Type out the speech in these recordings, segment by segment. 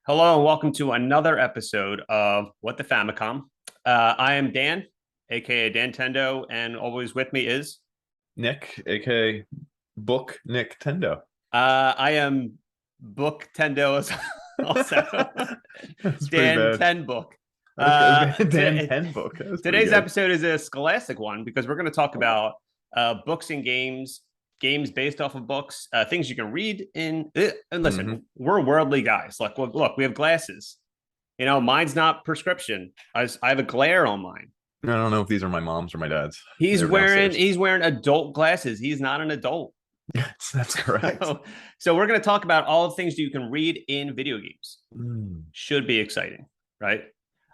Hello and welcome to another episode of What the Famicom. I am Dan, aka Dan Tendo, and always with me is Nick, aka Book Nick Tendo. I am Book Tendo as also That's pretty Dan bad. Ten Book. Okay, Dan Today, 10 book. That was pretty today's good. episode is a scholastic one because we're going to talk about books and games, games based off of books, things you can read in. And listen, we're worldly guys. Like, look, we have glasses. You know, mine's not prescription. I have a glare on mine. I don't know if these are my mom's or my dad's. He's They're wearing downstairs. he's wearing adult glasses. He's not an adult. Yes, that's correct. So we're going to talk about all the things you can read in video games. Mm. Should be exciting, right?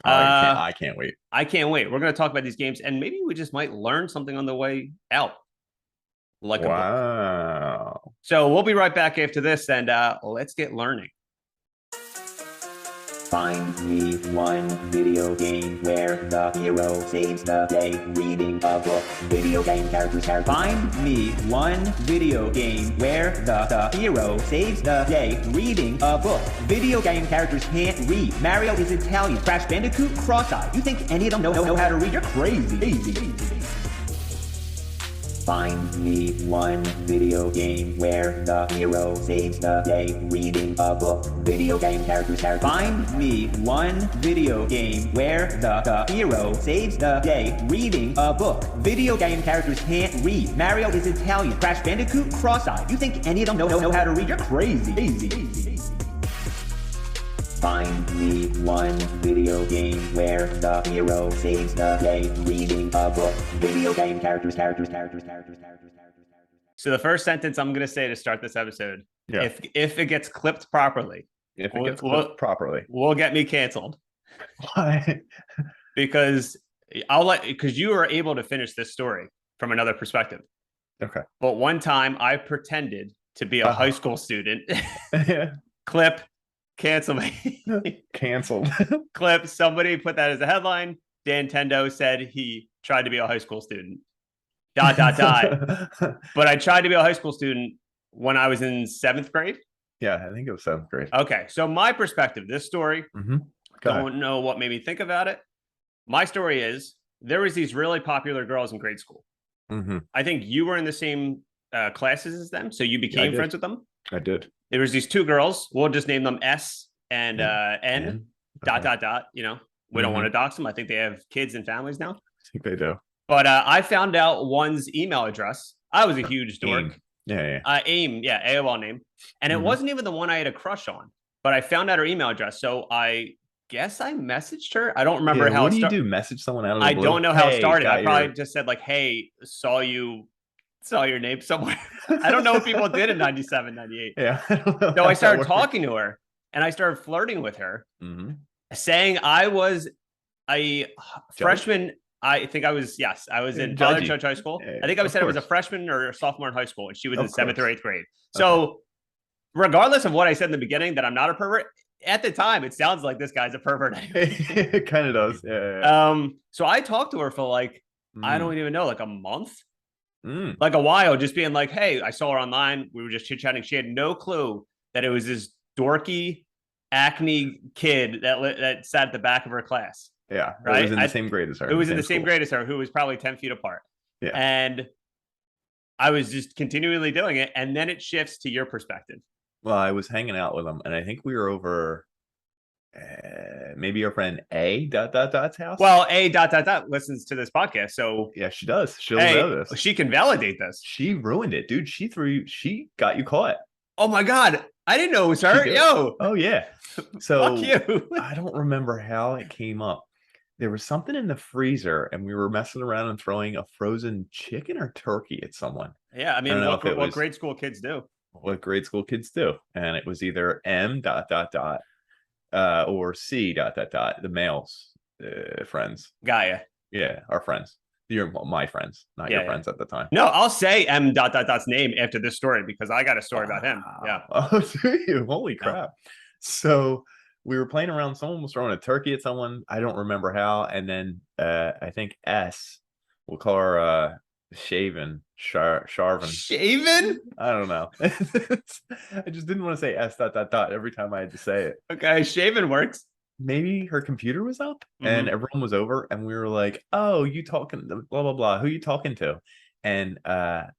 I can't wait. I can't wait. We're going to talk about these games, and maybe we just might learn something on the way out, like a book. Wow. So we'll be right back after this, and let's get learning. Find me one video game where the hero saves the day reading a book. Video game characters. Find me one video game where the hero saves the day reading a book. Video game characters can't read. Mario is Italian. Crash Bandicoot, cross-eyed. You think any of them know how to read? You're crazy. Find me one video game where the hero saves the day reading a book. Video game characters. Find me one video game where the hero saves the day reading a book. Video game characters can't read. Mario is Italian. Crash Bandicoot, cross-eyed. You think any of them know how to read? You're crazy. Find me one video game where the hero saves the day reading a book. Video game characters. So the first sentence I'm going to say to start this episode, Yeah. if it gets clipped properly, If it gets clipped properly. will get me canceled. Why? Because you were able to finish this story from another perspective. Okay. But one time I pretended to be a high school student. Yeah. Clip, cancel me. Canceled. Clip, somebody put that as a headline. Dan Tendo said he tried to be a high school student. ... But I tried to be a high school student when I was in 7th grade. Yeah, I think it was 7th grade. Okay, so my perspective, this story, don't know what made me think about it. My story is there was these really popular girls in grade school. I think you were in the same classes as them, so you became friends with them. I did. There was these two girls. We'll just name them S and N. ... You know, we don't want to dox them. I think they have kids and families now. I think they do. But I found out one's email address. I was a huge dork. AIM. AOL name. And it wasn't even the one I had a crush on, but I found out her email address. So I guess I messaged her. I don't remember how. What do you do? Message someone out of the blue? I don't know how it started. I probably just said like, "Hey, saw your name somewhere." I don't know what people did in 97, 98. Yeah. I don't know so I started talking to her and I started flirting with her, saying I was a freshman. I think I was in Father Church High School. I think I said I was a freshman or a sophomore in high school, and she was in 7th or 8th grade. So regardless of what I said in the beginning, that I'm not a pervert, at the time, it sounds like this guy's a pervert. It kind of does. Yeah. So I talked to her for like, I don't even know, like a month, like a while, just being like, hey, I saw her online. We were just chit-chatting. She had no clue that it was this dorky acne kid that sat at the back of her class. Yeah, right. It was in the same grade as her. It was in the same grade as her, who was probably 10 feet apart. Yeah. And I was just continually doing it. And then it shifts to your perspective. Well, I was hanging out with him, and I think we were over maybe your friend A.'s house. Well, A. listens to this podcast. So yeah, she does. She'll know this. She can validate this. She ruined it, dude. She got you caught. Oh my God. I didn't know it was her. Yo. Oh, yeah. So fuck you. I don't remember how it came up. There was something in the freezer, and we were messing around and throwing a frozen chicken or turkey at someone. Yeah, I mean, what grade school kids do. What grade school kids do. And it was either M ... or C ... the males friends. Gaia. Yeah, our friends. You're my friends, not your friends at the time. No, I'll say M.'s name after this story because I got a story about him. Yeah. Oh, do you? Holy crap. So we were playing around. Someone was throwing a turkey at someone. I don't remember how. And then I think S, we'll call her Shaven, Sharvin. Shaven? I don't know. I just didn't want to say S ... every time I had to say it. Okay, shaven works. Maybe her computer was up and everyone was over and we were like, oh, you talking blah blah blah, who you talking to? And our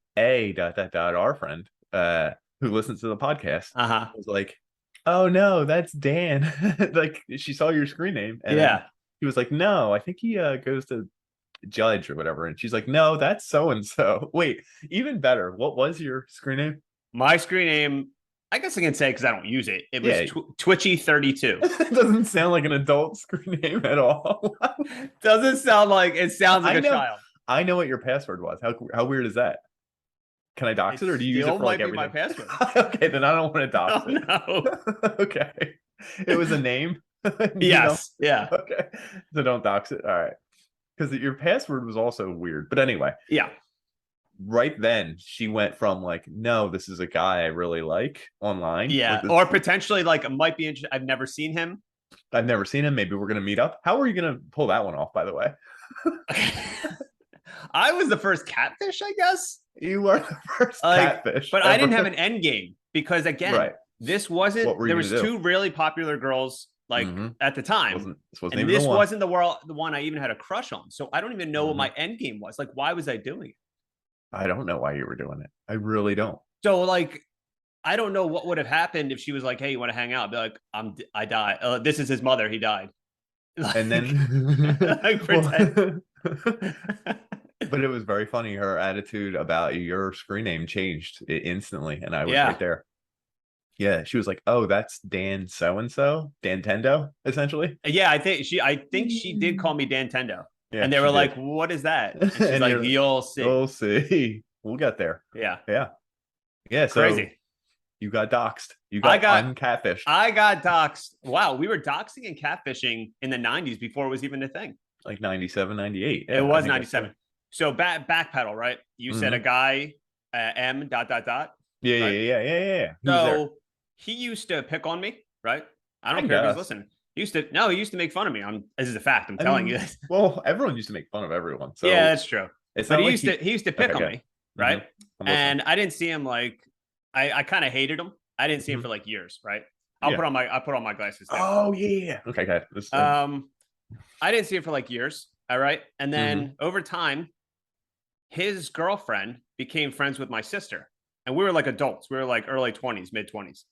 friend who listens to the podcast was like, oh no, that's Dan. Like she saw your screen name and then he was like, no, I think he goes to Judge or whatever. And she's like, no, that's so and so. Wait, even better, what was your screen name? My screen name, I guess I can say because I don't use it. It was Twitchy32. It doesn't sound like an adult screen name at all. Doesn't sound like it sounds like a child. I know what your password was. How weird is that? Can I dox it or do you use it for like everything? My password. Okay, then I don't want to dox it. No. Okay. It was a name? Yes. Yeah. Okay. So don't dox it. All right. Because your password was also weird. But anyway. Yeah. Right then she went from like, no, this is a guy I really like online. Yeah. Like or potentially like it might be interesting. I've never seen him. Maybe we're gonna meet up. How are you gonna pull that one off, by the way? I was the first catfish, I guess. You were the first catfish. But I didn't have an end game because again, this wasn't there was two really popular girls like at the time. And this wasn't the one I even had a crush on. So I don't even know what my end game was. Like, why was I doing it? I don't know why you were doing it. I really don't. So like, I don't know what would have happened if she was like, hey, you want to hang out? I'd be like, I died. This is his mother. He died. Like, and then like, pretend. But it was very funny. Her attitude about your screen name changed instantly. And I was right there. Yeah. She was like, oh, that's Dan so-and-so, Dan Tendo, essentially. Yeah, I think she did call me Dan Tendo. Yeah, and they were like, what is that? And she's like, you'll see. You'll see. We'll get there. Yeah. Yeah. Yeah. So crazy. You got doxxed. You got uncatfished. I got doxxed. Wow. We were doxing and catfishing in the 90s before it was even a thing. Like 97, 98. Yeah, it was 97. So backpedal, right? You said a guy, M ... Yeah, right? Yeah. So he used to pick on me, right? I don't care if he's listening. He used to make fun of me. This is a fact. I'm telling you this. Well, everyone used to make fun of everyone. So yeah, that's true. But he used to pick on me, right? And I didn't see him like I kind of hated him. I didn't see him for like years, right? I'll put on my glasses. There. Oh yeah. Okay, guys. I didn't see him for like years. All right. And then over time, his girlfriend became friends with my sister. And we were like adults. We were like early 20s, mid 20s.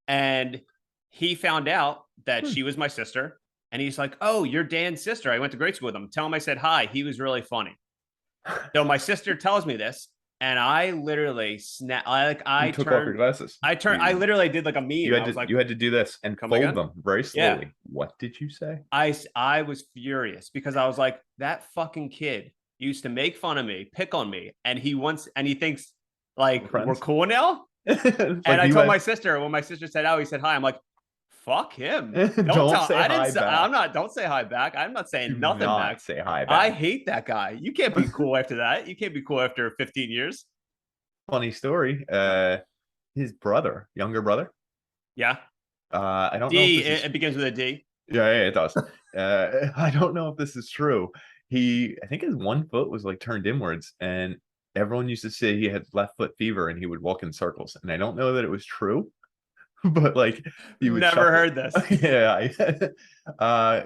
And he found out that she was my sister. And he's like, oh, you're Dan's sister. I went to grade school with him. Tell him I said hi. He was really funny. So my sister tells me this. And I literally took off your glasses. I literally did like a meme. You had to do this and fold them very slowly. Yeah. What did you say? I was furious because I was like, that fucking kid used to make fun of me, pick on me, and he thinks like we're cool now. And I told my sister when my sister said, "Oh," he said hi. I'm like, fuck him. Don't say hi back. Don't say hi back. I'm not saying nothing back. Say hi back. I hate that guy. You can't be cool after that. You can't be cool after 15 years. Funny story. His younger brother. Yeah. I don't know. It begins with a D. Yeah, it does. I don't know if this is true. I think his one foot was like turned inwards, and everyone used to say he had left foot fever, and he would walk in circles. And I don't know that it was true. But like you would never heard this. Yeah.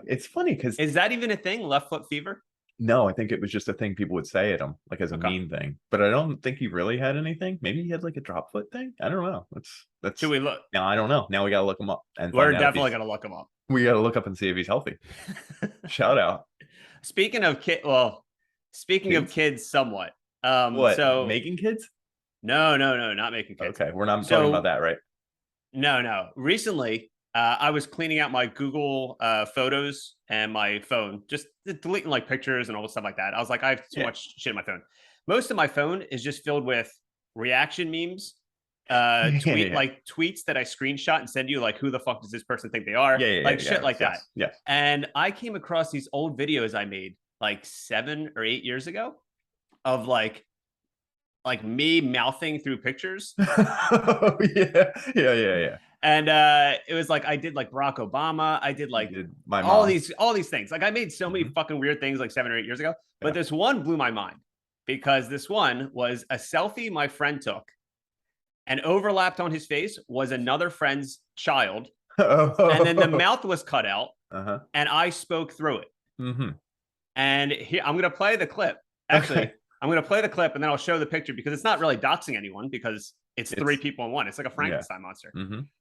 It's funny because is that even a thing, left foot fever? No, I think it was just a thing people would say at him, like as a mean thing. But I don't think he really had anything. Maybe he had like a drop foot thing. I don't know. That's should we look? No, I don't know. Now we gotta look him up. And we're definitely gonna look him up. We gotta look up and see if he's healthy. Shout out. Speaking of kids, somewhat. What? So making kids? No, not making kids. Okay, we're not talking about that, right? No. Recently, I was cleaning out my Google Photos and my phone, just deleting like pictures and all stuff like that. I was like, I have too much shit in my phone. Most of my phone is just filled with reaction memes, like tweets that I screenshot and send you, like, who the fuck does this person think they are? Shit like that. Yeah. And I came across these old videos I made like 7 or 8 years ago of like me mouthing through pictures. Oh, yeah. And it was like I did like Barack Obama. I did like all these things. Like I made so many fucking weird things like 7 or 8 years ago. But this one blew my mind because this one was a selfie my friend took, and overlapped on his face was another friend's child. And then the mouth was cut out, and I spoke through it. And here, I'm going to play the clip. Actually, I'm going to play the clip, and then I'll show the picture, because it's not really doxing anyone, because it's 3 people in one. It's like a Frankenstein monster.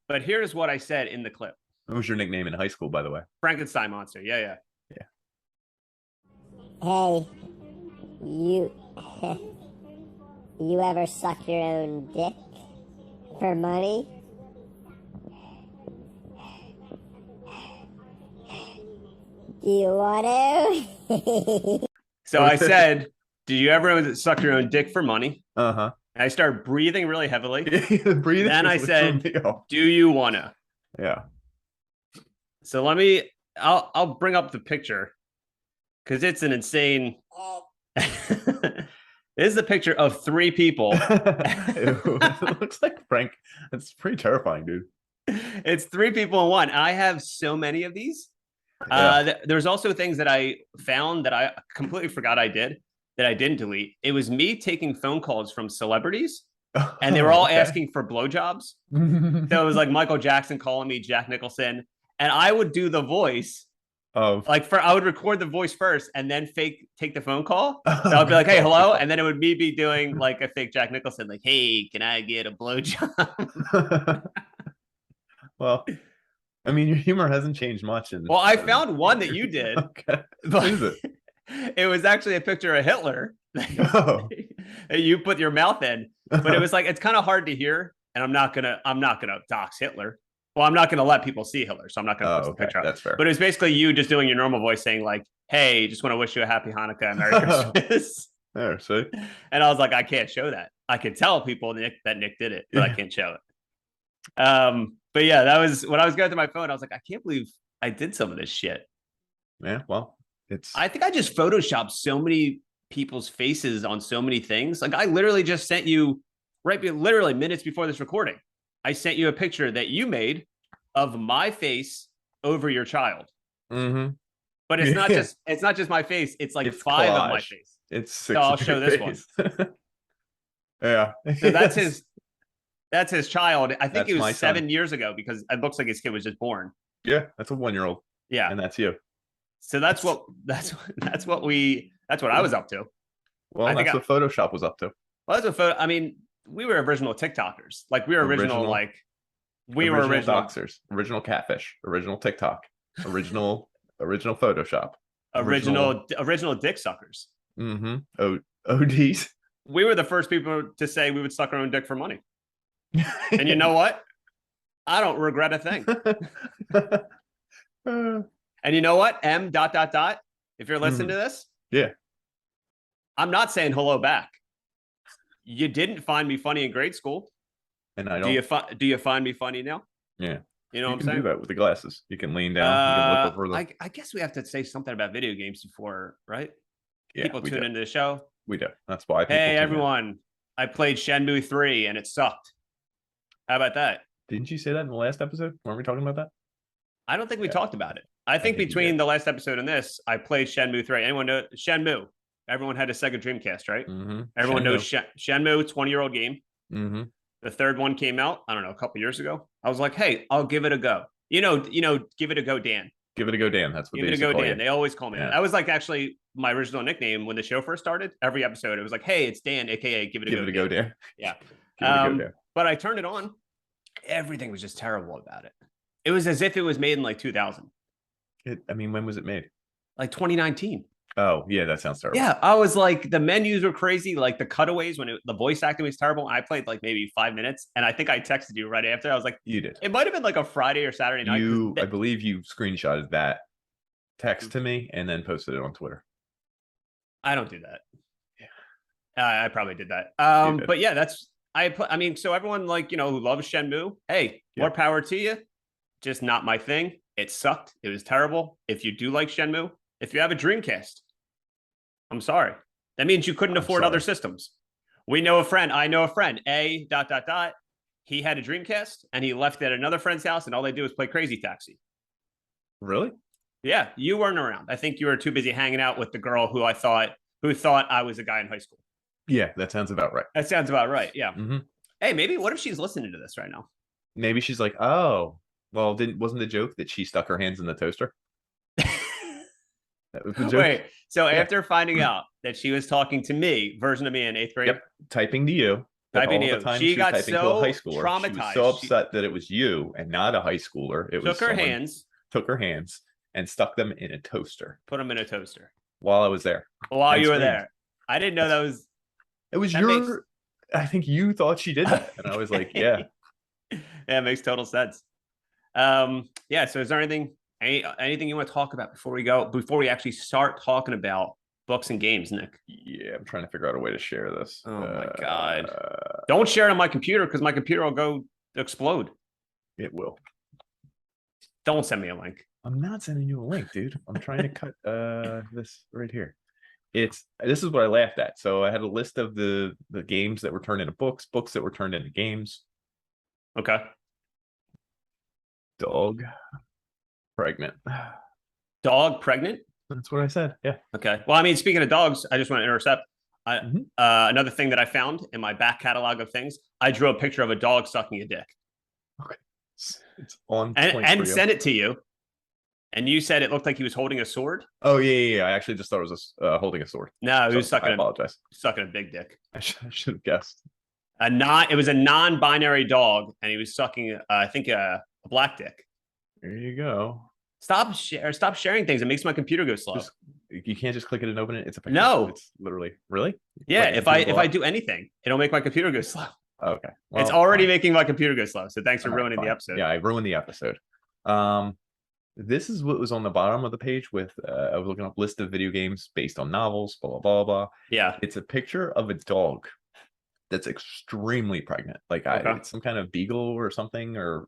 But here's what I said in the clip. What was your nickname in high school, by the way? Frankenstein monster. Yeah. Hey, you ever suck your own dick for money? Do you want to? So I said, "Do you ever suck your own dick for money?" And I started breathing really heavily. Breathing. Then I said, "Do you wanna?" Yeah. So I'll bring up the picture, because it's an insane. This is a picture of 3 people. It looks like Frank. It's pretty terrifying, dude. It's 3 people in one. I have so many of these. There's also things that I found that I completely forgot I did, that I didn't delete. It was me taking phone calls from celebrities, and they were all asking for blowjobs. So it was like Michael Jackson calling me, Jack Nicholson, and I would do the voice. I would record the voice first and then take the phone call. So I'd be like, "Hey, hello," and then it would be doing like a fake Jack Nicholson, like, "Hey, can I get a blowjob?" Well, I mean, your humor hasn't changed much. Well, I found one that you did. Okay. But What is it? It was actually a picture of Hitler that you put your mouth in, but it was like, it's kind of hard to hear, and I'm not gonna dox Hitler. Well, I'm not gonna let people see Hitler, so I'm not gonna post the picture. That's fair. But it was basically you just doing your normal voice, saying like, "Hey, just want to wish you a happy Hanukkah and Merry Christmas." There, see? And I was like, I can't show that. I can tell people that Nick did it, but I can't show it. But yeah, that was when I was going through my phone. I was like, I can't believe I did some of this shit. Yeah, well, I think I just photoshopped so many people's faces on so many things. Like, I literally just sent you literally minutes before this recording, I sent you a picture that you made of my face over your child. But it's not just my face. It's like it's 5 collage. Of my face. It's 6. So I'll show this one. Yeah. So that's his child. I think it was 7 years ago, because it looks like his kid was just born. Yeah, that's a 1-year-old. Yeah, and that's you. So that's what I was up to. Well, that's what Photoshop was up to. Well, that's what I mean, we were original TikTokers. Like, we were original doxers, original catfish, original TikTok, original Photoshop, original dick suckers. ODs. We were the first people to say we would suck our own dick for money. And you know what? I don't regret a thing. And you know what? If you're listening to this, yeah, I'm not saying hello back. You didn't find me funny in grade school, and I don't. Do you find me funny now? Yeah, you know what I'm saying. You can do that with the glasses. You can lean down. You can look over the. I guess we have to say something about video games before, right? Yeah, people tune into the show. We do. That's why. Hey everyone, I played Shenmue 3 and it sucked. How about that? Didn't you say that in the last episode? Weren't we talking about that? I don't think we talked about it. I think between the last episode and this, I played Shenmue 3. Anyone know Shenmue? Everyone had a Sega Dreamcast, right? Everyone knows Shenmue, 20-year-old game. The third one came out, I don't know, a couple years ago. I was like, hey, I'll give it a go. You know, give it a go, Dan. Give it a go, Dan. That's what give it a go, Dan. They always call me that. That was like actually my original nickname when the show first started. Every episode, it was like, hey, it's Dan, aka give it a go, Dan. Yeah. Give it a go, Dan. But I turned it on. Everything was just terrible about it. It was as if it was made in like 2000. When was it made? Like 2019. Oh, yeah, that sounds terrible. Yeah, I was like, the menus were crazy. Like the cutaways, the voice acting was terrible. I played like maybe 5 minutes, and I think I texted you right after. I was like, you did. It might have been like a Friday or Saturday night. I believe you screenshotted that text to me and then posted it on Twitter. I don't do that. Yeah, I probably did that. But yeah, so everyone who loves Shenmue, hey, more power to you. Just not my thing. It sucked. It was terrible. If you do like Shenmue, if you have a Dreamcast, I'm sorry. That means you couldn't afford other systems. I know a friend, he had a Dreamcast and he left at another friend's house and all they do is play Crazy Taxi. Really? Yeah, you weren't around. I think you were too busy hanging out with the girl who thought I was a guy in high school. Yeah, that sounds about right. That sounds about right. Yeah. Mm-hmm. Hey, maybe what if she's listening to this right now? Maybe she's like, oh, well, wasn't the joke that she stuck her hands in the toaster? That was the joke. Wait, so after finding out that she was talking to me, version of me in 8th grade, yep, typing to you, typing to you, the time she got typing so to a high schooler. traumatized. She was so upset that it was you and not a high schooler. It was took her hands and stuck them in a toaster. Put them in a toaster while I was there. While you were there, I didn't know that was. It was your. I think you thought she did that, and I was like, yeah, yeah, it makes total sense. Yeah. So, is there anything you want to talk about before we actually start talking about books and games, Nick? Yeah, I'm trying to figure out a way to share this. Oh my god! Don't share it on my computer because my computer will go explode. It will. Don't send me a link. I'm not sending you a link, dude. I'm trying to cut this right here. This is what I laughed at. So I had a list of the games that were turned into books that were turned into games. Okay. Dog pregnant. Dog pregnant? That's what I said. Yeah. Okay. Well, I mean, speaking of dogs, I just want to intercept. Another thing that I found in my back catalog of things, I drew a picture of a dog sucking a dick. Okay. It's on and sent it to you. And you said it looked like he was holding a sword. Oh yeah. I actually just thought it was holding a sword. No, he was sucking. I apologize. Sucking a big dick. I should have guessed. It was a non-binary dog, and he was sucking. I think a black dick. There you go. Stop sharing things. It makes my computer go slow. You can't just click it and open it. It's a picture. No. It's literally really. Yeah. If I do anything, it'll make my computer go slow. Okay. Well, it's already making my computer go slow. So thanks for ruining the episode. Yeah, I ruined the episode. This is what was on the bottom of the page with I was looking up list of video games based on novels, blah blah blah blah. Yeah. It's a picture of a dog that's extremely pregnant. Like it's some kind of beagle or something, or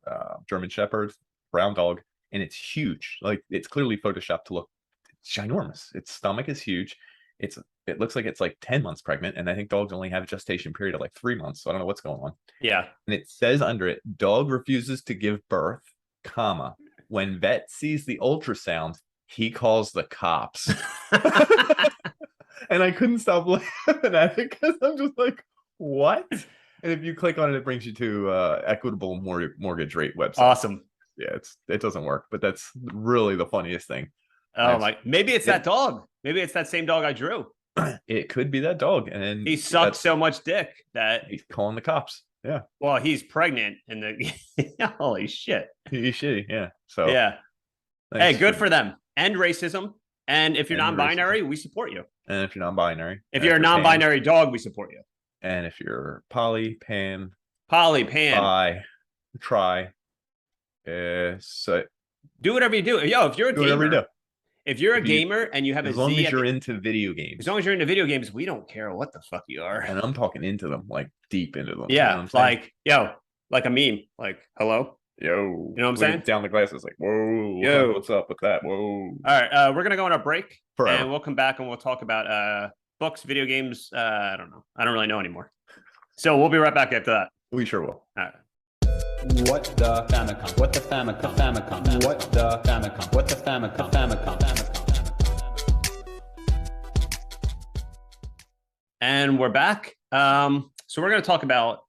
German Shepherd, brown dog, and it's huge. Like it's clearly photoshopped to look ginormous. Its stomach is huge. It looks like it's like 10 months pregnant, and I think dogs only have a gestation period of like 3 months. So I don't know what's going on. Yeah. And it says under it, dog refuses to give birth, comma, when vet sees the ultrasound, he calls the cops. And I couldn't stop laughing at it because I'm just like, what? And if you click on it, it brings you to equitable mortgage rate website. Awesome. Yeah, it doesn't work, but that's really the funniest thing. Oh my! Maybe it's that dog. Maybe it's that same dog I drew. It could be that dog, and he sucked so much dick that he's calling the cops. Yeah. Well, he's pregnant, and holy shit. He's shitty. Yeah. So yeah. Hey, good for them. End racism. And if you're non-binary, we support you. And if you're non-binary, if you're a non-binary dog, we support you. And if you're poly, pan, bi, try, so do whatever you do. Yo, if you're a gamer, if you're a gamer and you have as long as you're into video games, as long as you're into video games, we don't care what the fuck you are. And I'm talking into them, like deep into them. Yeah, you know like like a meme, like hello, yo. You know what I'm saying? Down the glasses, like whoa, yo, what's up with that? Whoa. All right, we're gonna go on a break, Forever. And we'll come back and we'll talk about books, video games. I don't know. I don't really know anymore. So we'll be right back after that. We sure will. All right. What the Famicom? What the Famicom? Famicom? What the Famicom? What the Famicom? Famicom? And we're back. So we're going to talk about.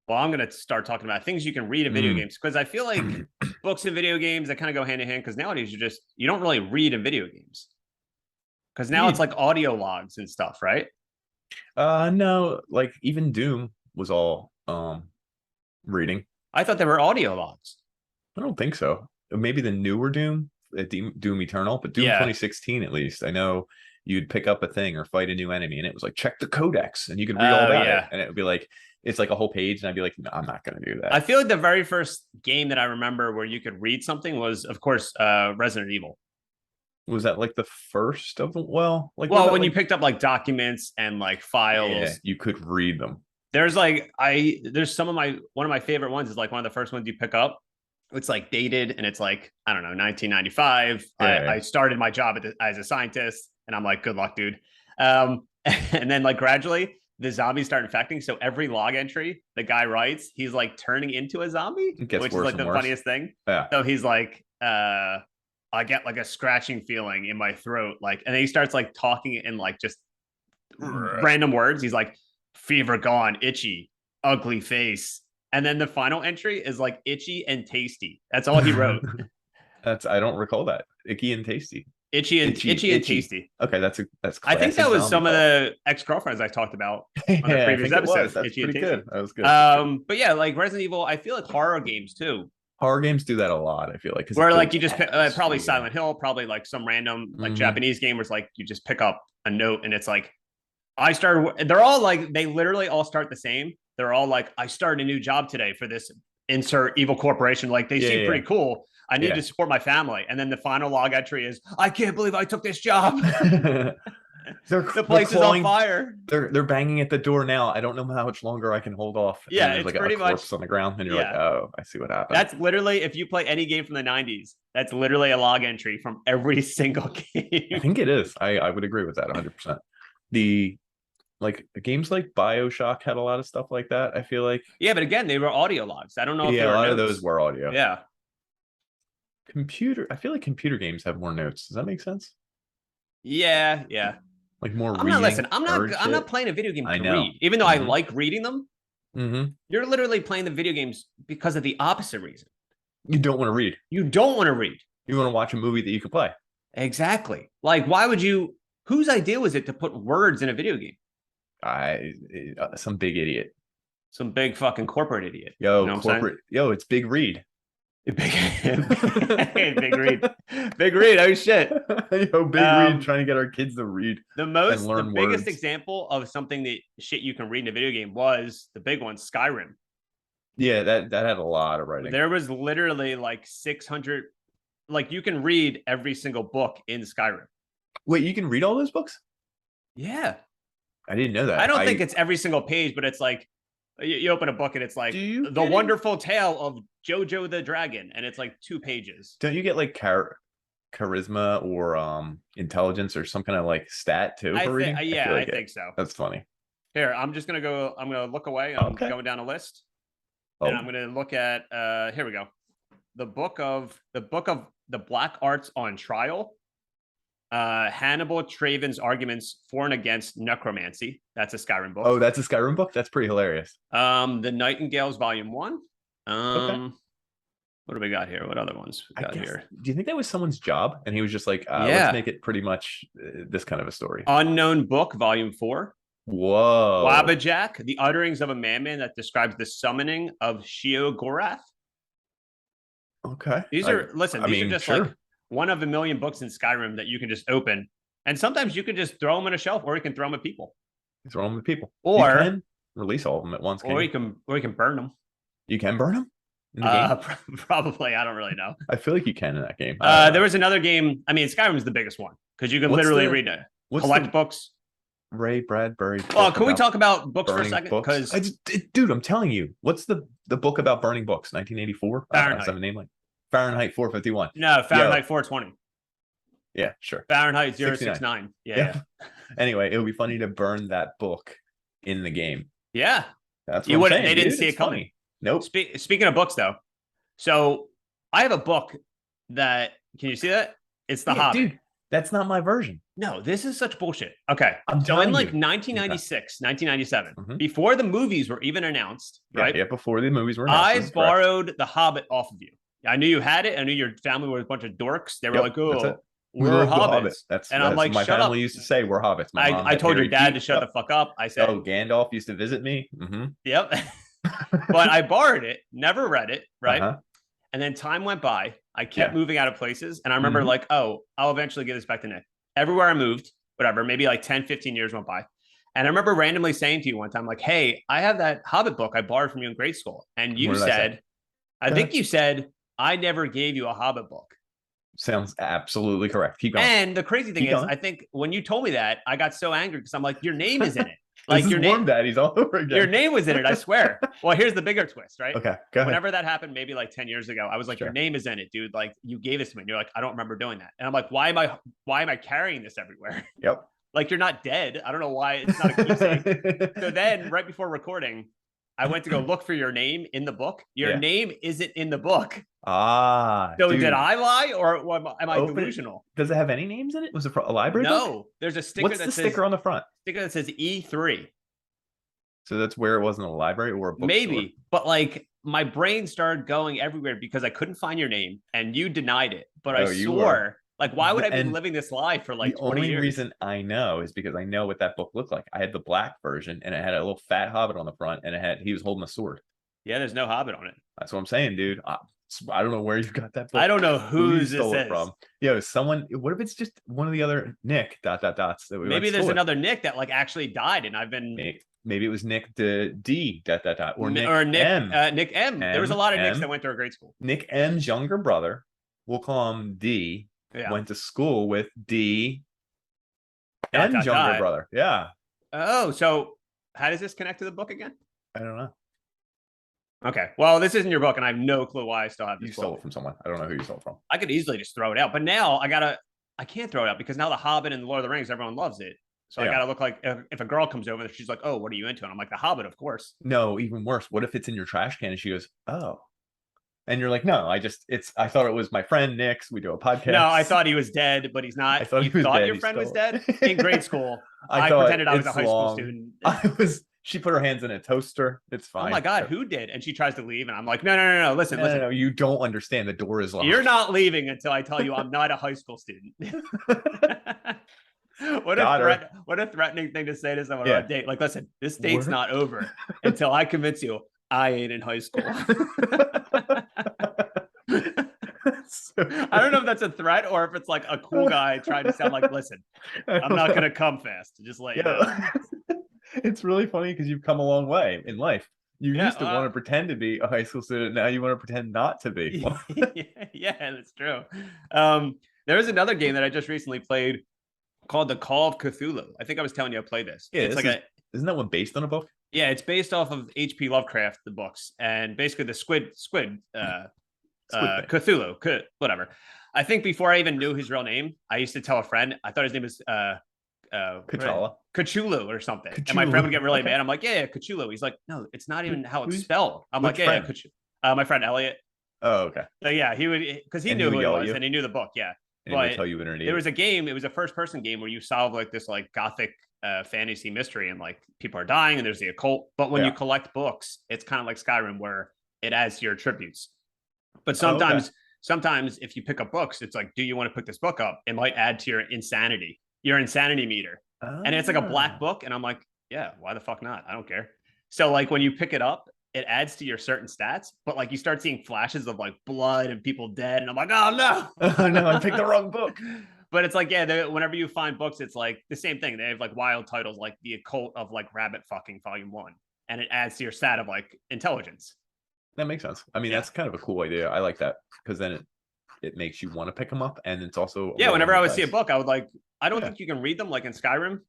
Well, I'm going to start talking about things you can read in video games, because I feel like books and video games, that kind of go hand in hand, because nowadays you don't really read in video games, because now it's like audio logs and stuff, right? No, like even Doom was all reading. I thought they were audio logs. I don't think so. Maybe the newer Doom, Doom Eternal, but Doom 2016 at least. I know you'd pick up a thing or fight a new enemy, and it was like, check the codex, and you could read all about it, and it would be like, it's like a whole page, and I'd be like, no, I'm not going to do that. I feel like the very first game that I remember where you could read something was, of course, Resident Evil. Was that like the first of them? Well, when you picked up like documents and like files, you could read them. There's one of my favorite ones is like one of the first ones you pick up. It's like dated, and it's like, I don't know, 1995. I started my job as a scientist, and I'm like, good luck, dude. And then like gradually the zombies start infecting. So every log entry the guy writes, he's like turning into a zombie, which is like the funniest thing. Yeah. So he's like, I get like a scratching feeling in my throat. Like, and then he starts like talking in like just random words. He's like, fever gone, itchy, ugly face. And then the final entry is like itchy and tasty. That's all he wrote. I don't recall that. Icky and tasty. Itchy and tasty. Okay, that's I think that was some of the ex-girlfriends I talked about on the previous episode. That's pretty good. That was good. But yeah, like Resident Evil, I feel like horror games too. Horror games do that a lot. I feel like where like you just pick, probably Silent Hill, probably like some random like Japanese game where it's like you just pick up a note and it's like they're all like they literally all start the same. They're all like I started a new job today for this insert evil corporation. Like they seem pretty cool. I need to support my family. And then the final log entry is, I can't believe I took this job. The place is on fire. They're banging at the door now. I don't know how much longer I can hold off. Yeah, it's like pretty a corpse on the ground, and you're like, oh, I see what happened. That's literally, if you play any game from the 90s, that's literally a log entry from every single game. I think it is. I would agree with that 100%. The games like BioShock had a lot of stuff like that. I feel like. Yeah, but again, they were audio logs. I don't know if a lot of those were audio. Yeah. I feel like computer games have more notes. Does that make sense? Yeah. Like more I'm not playing a video game to read. Even though I like reading them, you're literally playing the video games because of the opposite reason. You don't want to read. You don't want to read. You want to watch a movie that you can play. Exactly. Like, why would you? Whose idea was it to put words in a video game? Some big idiot. Some big fucking corporate idiot. Yo, you know corporate. Yo, it's Big Read. Big Read. Big Read. Oh shit. Yo, Big Read trying to get our kids to read. The biggest example of something that shit you can read in a video game was the big one, Skyrim. Yeah, that had a lot of writing. There was literally like 600. Like you can read every single book in Skyrim. Wait, you can read all those books? Yeah. I didn't know that. I don't think it's every single page, but it's like you open a book and it's like the wonderful tale of Jojo the Dragon, and it's like 2 pages. Don't you get like charisma or intelligence or some kind of like stat too for reading? I think so. That's funny. Here, I'm gonna look away. I'm going down a list. And I'm gonna look at here we go. The book of the Black Arts on Trial. Hannibal Traven's arguments for and against necromancy. That's a Skyrim book. Oh, that's a Skyrim book? That's pretty hilarious. The Nightingales Volume 1. What do we got here? What other ones we got here? Do you think that was someone's job? And he was just like, let's make it pretty much this kind of a story. Unknown Book, Volume 4. Whoa. Wabajack, The Utterings of a Madman that describes the summoning of Sheogorath. Okay. These are just like one of a million books in Skyrim that you can just open. And sometimes you can just throw them on a shelf, or you can throw them at people. Throw them at people. Or you can release all of them at once. Or you can burn them. You can burn them? In the game? Probably. I don't really know. I feel like you can in that game. There was another game. I mean, Skyrim is the biggest one because you can literally read it. Collect books. Ray Bradbury. Oh, can we talk about books for a second? Because dude, I'm telling you, what's the book about burning books? 1984. Fahrenheit. A name like Fahrenheit 451. No, Fahrenheit 420. Yeah, sure. Fahrenheit 069. Yeah. Anyway, it would be funny to burn that book in the game. Yeah. That's what I'm saying, they didn't see it coming. Funny. Nope. Speaking of books, though, so I have a book that can you see that? It's The Hobbit. Dude, that's not my version. No, this is such bullshit. Okay. So in like 1996, 1997, before the movies were even announced, right? Yeah, before the movies were announced. I borrowed The Hobbit off of you. I knew you had it. I knew your family were a bunch of dorks. They were like, oh, we're hobbits. And I'm like, my family used to say we're hobbits. I told your dad to shut the fuck up. I said, oh, Gandalf used to visit me. Yep. But I borrowed it, never read it, right? And then time went by. I kept moving out of places. And I remember like, oh, I'll eventually give this back to Nick. Everywhere I moved, whatever, maybe like 10, 15 years went by. And I remember randomly saying to you one time, like, hey, I have that Hobbit book I borrowed from you in grade school. And you said, I think you said, I never gave you a Hobbit book. Sounds absolutely correct. Keep going. And the crazy thing is, I think when you told me that, I got so angry because I'm like, your name is in it. Like your name, Daddy's all over again. Your name was in it, I swear. Well, here's the bigger twist, right? Okay, go ahead. Whenever that happened, maybe like 10 years ago, I was like, your name is in it, dude. Like you gave this to me. And you're like, I don't remember doing that. And I'm like, why am I carrying this everywhere? Yep. Like you're not dead. I don't know why it's not a keepsake. So then right before recording, I went to go look for your name in the book. Your name isn't in the book. So dude, did I lie or am I delusional? Does it have any names in it? Was it a library book? No. There's a sticker. What's the sticker on the front? Sticker that says E3. So that's where it wasn't a library or a bookstore? Maybe, but like my brain started going everywhere because I couldn't find your name and you denied it. But I swore, like, why would I be living this life for like 20 years? The only reason I know is because I know what that book looked like. I had the black version and it had a little fat hobbit on the front and he was holding a sword. Yeah, there's no hobbit on it. That's what I'm saying, dude. I don't know where you got that book. I don't know who this is from. Yo, someone. What if it's just one of the other Nick ... That we maybe there's another Nick that like actually died, and I've been. Maybe it was Nick D ... or Nick M. Nick M. There was a lot of Nicks that went to our grade school. Nick M's younger brother, we'll call him D. Yeah. Went to school with D. M's younger brother. Yeah. Oh, so how does this connect to the book again? I don't know. Okay, well, this isn't your book, and I have no clue why I still have this. You stole it from someone. I don't know who you stole it from. I could easily just throw it out, but now I can't throw it out because now The Hobbit and The Lord of the Rings, everyone loves it. So I gotta look like if a girl comes over and she's like, "Oh, what are you into?" And I'm like, "The Hobbit, of course." No, even worse. What if it's in your trash can and she goes, "Oh," and you're like, "No, I thought it was my friend Nick's. We do a podcast." No, I thought he was dead, but he's not. I thought you thought your friend was dead in grade school. I pretended I was a high school student. She put her hands in a toaster. It's fine. Oh my God, who did? And she tries to leave, and I'm like, no. Listen. No, you don't understand. The door is locked. You're not leaving until I tell you I'm not a high school student. What a threatening thing to say to someone on a date. Like, listen, this date's not over until I convince you I ain't in high school. I don't know if that's a threat or if it's like a cool guy trying to sound like, listen, I'm not gonna come fast. Just let you know. It's really funny because you've come a long way in life. You used to want to pretend to be a high school student. Now you want to pretend not to be. Yeah, that's true. There is another game that I just recently played called The Call of Cthulhu. I think I was telling you I played this. Yeah, isn't that one based on a book? Yeah, it's based off of H.P. Lovecraft, the books, and basically the squid Cthulhu, whatever. I think before I even knew his real name, I used to tell a friend, I thought his name was Cthulhu or something. Cthulhu. And my friend would get really mad. I'm like, yeah, Cthulhu. He's like, no, it's not even how it's spelled. I'm like, yeah, Cthulhu. My friend Elliot. Oh, okay. So yeah, he would, because he knew who he was and he knew the book. Yeah. And he would tell you underneath. There was a game, it was a first person game where you solve like this like gothic fantasy mystery and like people are dying and there's the occult. But when you collect books, it's kind of like Skyrim where it adds to your attributes. But sometimes if you pick up books, it's like, do you want to pick this book up? It might add to your insanity meter. And it's like a black book. And I'm like, yeah, why the fuck not? I don't care. So like when you pick it up, it adds to your certain stats, but like you start seeing flashes of like blood and people dead. And I'm like, oh no. Oh no, I picked the wrong book. But it's like, yeah, whenever you find books, it's like the same thing. They have like wild titles like The Occult of like Rabbit Fucking Volume 1. And it adds to your stat of like intelligence. That makes sense. I mean, that's kind of a cool idea. I like that because then it makes you want to pick them up. And it's also whenever I would see a book, I would like, I don't think you can read them like in Skyrim,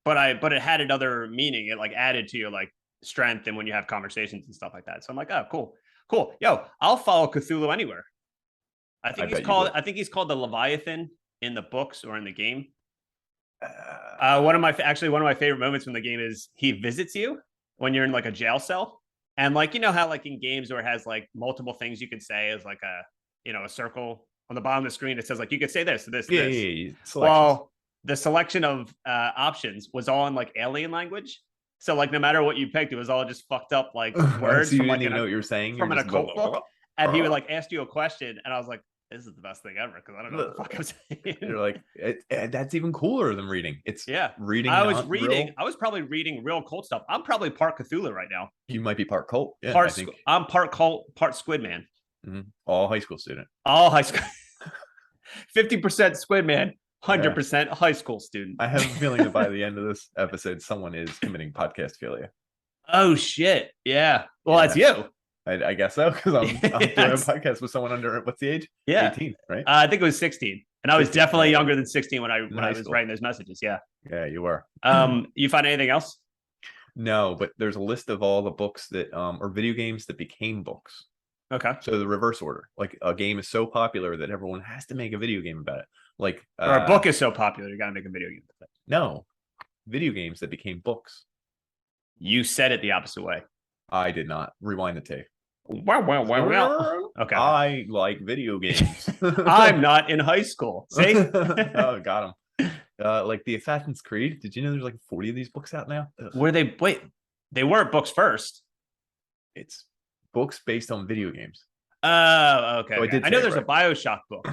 but it had another meaning. It like added to your like strength and when you have conversations and stuff like that. So I'm like, oh, cool. Yo, I'll follow Cthulhu anywhere. I think he's called the Leviathan in the books or in the game. One of my favorite moments from the game is he visits you when you're in like a jail cell. And like, you know how like in games where it has like multiple things you could say as like a circle on the bottom of the screen, it says like, you could say this, this. Well, the selection of options was all in like alien language. So like, no matter what you picked, it was all just fucked up like words. So you didn't even know what you were saying from an occult book. And he would like ask you a question, and I was like, "This is the best thing ever," because I don't know what the fuck I'm saying. You're like, that's even cooler than reading. It's reading. I was probably reading real cult stuff. I'm probably part Cthulhu right now. You might be part cult. Yeah, I'm part cult, part Squid Man. Mm-hmm. All high school student. All high school. 50% Squid Man. 100% high school student. I have a feeling that by the end of this episode, someone is committing podcast failure. Oh shit! Yeah. Well, that's you. I guess so because I'm doing a podcast with someone under what's the age? 18, right? I think it was 16, and I was definitely younger than 16 when I was writing those messages. Yeah. Yeah, you were. You find anything else? No, but there's a list of all the books that or video games that became books. Okay. So the reverse order, like a game is so popular that everyone has to make a video game about it. Like or a book is so popular, you got to make a video game about it. No, video games that became books. You said it the opposite way. I did not. Rewind the tape. Well. Okay. I like video games. I'm not in high school. See? Oh, got him. Like the Assassin's Creed. Did you know there's like 40 of these books out now? Were they? Wait. They weren't books first. It's books based on video games. Oh, okay. So I know there's a BioShock book.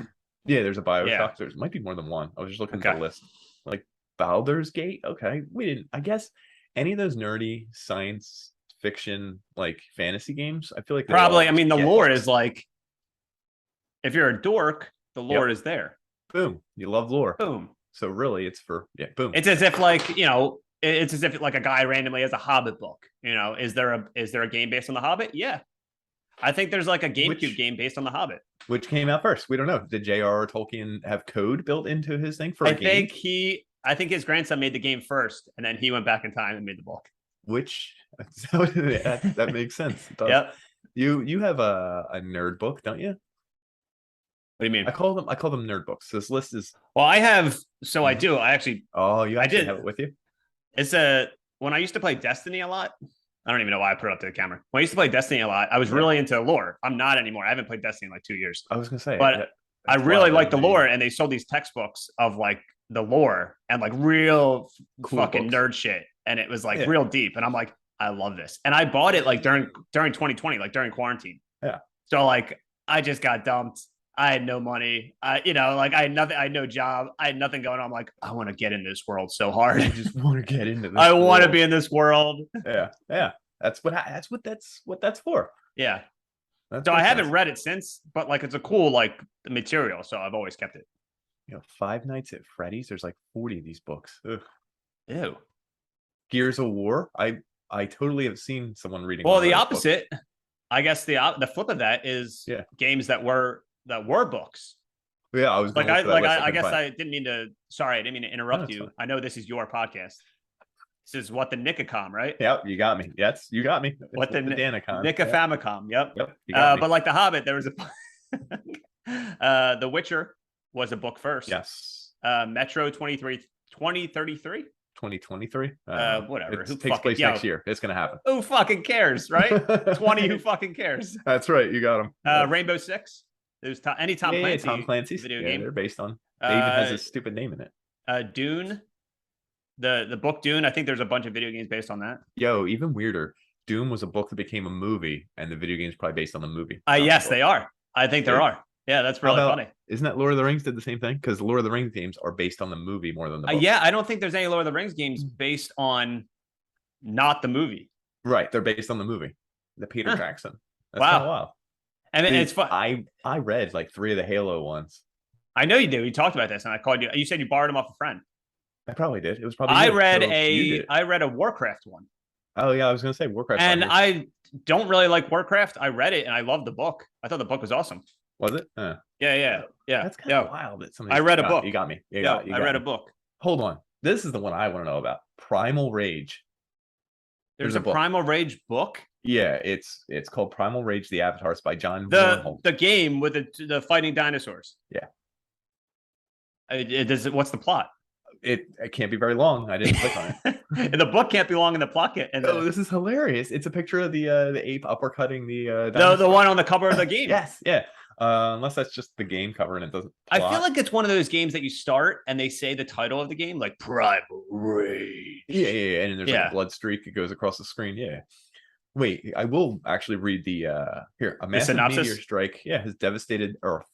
Yeah, there's a BioShock. Yeah. There might be more than one. I was just looking at the list. Like Baldur's Gate. Okay, we didn't. I guess any of those nerdy science fiction like fantasy games. I feel like probably. I mean, the lore is like, if you're a dork, the lore is there. Boom. You love lore. Boom. So really, it's for boom. It's as if like, you know, it's as if like a guy randomly has a Hobbit book. You know, is there a game based on the Hobbit? Yeah. I think there's like a GameCube game based on the Hobbit. Which came out first? We don't know. Did J.R.R. Tolkien have code built into his thing for a game? I think his grandson made the game first, and then he went back in time and made the book. Which that makes sense. Yep. You have a nerd book, don't you? What do you mean? I call them nerd books. This list is. Well, I have. So I do. I actually. Oh, you actually did have it with you? It's when I used to play Destiny a lot. I don't even know why I put it up to the camera. When I used to play Destiny a lot, I was really into lore. I'm not anymore. I haven't played Destiny in like 2 years. I was gonna say, but I really like the lore, and they sold these textbooks of like the lore and like real cool fucking nerd shit, and it was like real deep. And I'm like, I love this, and I bought it like during 2020, like during quarantine. Yeah. So like, I just got dumped. I had no money. I had nothing. I had no job. I had nothing going on. I'm like, I want to get in this world so hard. I just want to get into this. I want to be in this world. Yeah. That's what that's for. Yeah. So I haven't read it since, but like it's a cool like material, so I've always kept it. You know, Five Nights at Freddy's. There's like 40 of these books. Ugh. Ew. Gears of War. I totally have seen someone reading. Well, the opposite. Books. I guess the flip of that is games that were books. Yeah, I was like I guess I didn't mean to. Sorry, I didn't mean to interrupt you. Fine. I know this is your podcast. This is what the Nikacom, right? Yep, you got me. Yes, you got me. What the Danicom? Nikafamicom. Yep. You got me. But like the Hobbit, there was a The Witcher was a book first. Yes. Metro 2033. 2023. Whatever. It takes place next year. It's gonna happen. Who fucking cares, right? 20. Who fucking cares? That's right. You got them. Rainbow Six. There's Tom Clancy. Tom Clancy's video game. They're based on. They even has a stupid name in it. Dune. The book Dune. I think there's a bunch of video games based on that. Yo, even weirder. Doom was a book that became a movie, and the video game's probably based on the movie. Yes, they are. I think there are. Yeah, that's really funny. Isn't that Lord of the Rings did the same thing? Because Lord of the Rings games are based on the movie more than the book. Yeah, I don't think there's any Lord of the Rings games based on not the movie. Right, they're based on the movie. The Peter Jackson. That's wow. And dude, it's fun. I read like 3 of the Halo ones. I know you do. We talked about this, and I called you. You said you borrowed them off a friend. I probably did. It was probably. I read a Warcraft one. Oh yeah, I was gonna say Warcraft. And I don't really like Warcraft. I read it and I loved the book. I thought the book was awesome. Was it? Yeah. That's kind of wild that somebody. I read a book. You got me. I read a book. Hold on. This is the one I want to know about. Primal Rage. There's a Primal Rage book. Yeah, it's called Primal Rage: The Avatars by John. The game with the fighting dinosaurs. Yeah. What's the plot? It can't be very long. I didn't click on it. And the book can't be long in the pocket. Oh, this is hilarious! It's a picture of the ape uppercutting the the one on the cover of the game. Yes, yeah. Unless that's just the game cover and it doesn't. Plot. I feel like it's one of those games that you start and they say the title of the game, like Primal Rage. Yeah, and there's like a blood streak that goes across the screen. Yeah. Wait, I will actually read the here. A massive meteor strike, has devastated Earth.